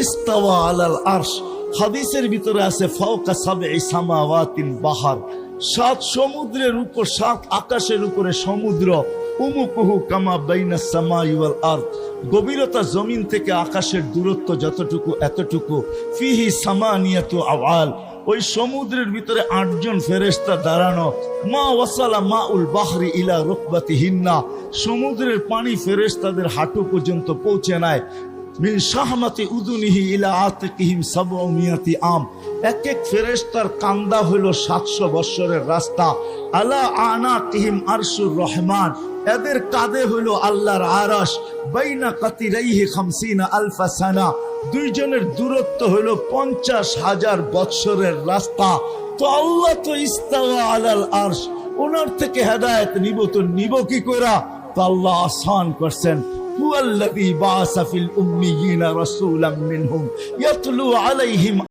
Speaker 1: ইস্তাওয়া আলাল আরশ। হাদিসের ভিতরে আছে ফাওকা সাবঈ সামাওয়াতিন বাহার, ৭ সমুদ্রের উপর, ৭ আকাশের উপরে সমুদ্র। উমুকুহু কামা বাইনাস সামাই ওয়াল আরদ, গভীরতা জমিন থেকে আকাশের দূরত্ব যতটুকু এতটুকু। ফিহি সামানিয়াতু আওয়াল, ওই সমুদ্রের ভিতরে 8 জন ফেরেশতা দাঁড়ানো। মা ওয়াসালা মাউল বাহরি ইলা রুকবাতিহিন্না, সমুদ্রের পানি ফেরেশতাদের হাঁটু পর্যন্ত পৌঁছে নেয়। মিন শাহমাতি উযুনিহি ইলা আতিকিহিম 700 আম, এক এক ফেরেশতার কান্দা হইল 700 বৎসরের রাস্তা। আলা আনাকিহিম আরশুর রহমান, এদের কাঁধে হইল আল্লাহর আরশ। বাইনা কাতিরাইহি 50 আলফা সানা, দুইজনের দূরত্ব হইল 50,000 বৎসরের রাস্তা। তো আল্লাহ তো ইস্তাওয়া আলাল আরশ, ওনার থেকে হেদায়েত নিব তো নিব কি কইরা? তো আল্লাহ আসান করছেন। হুয়াল্লাযী বাআসা ফিল উম্মিয়িনা রাসূলাম মিনহুম ইয়াতলু আলাইহিম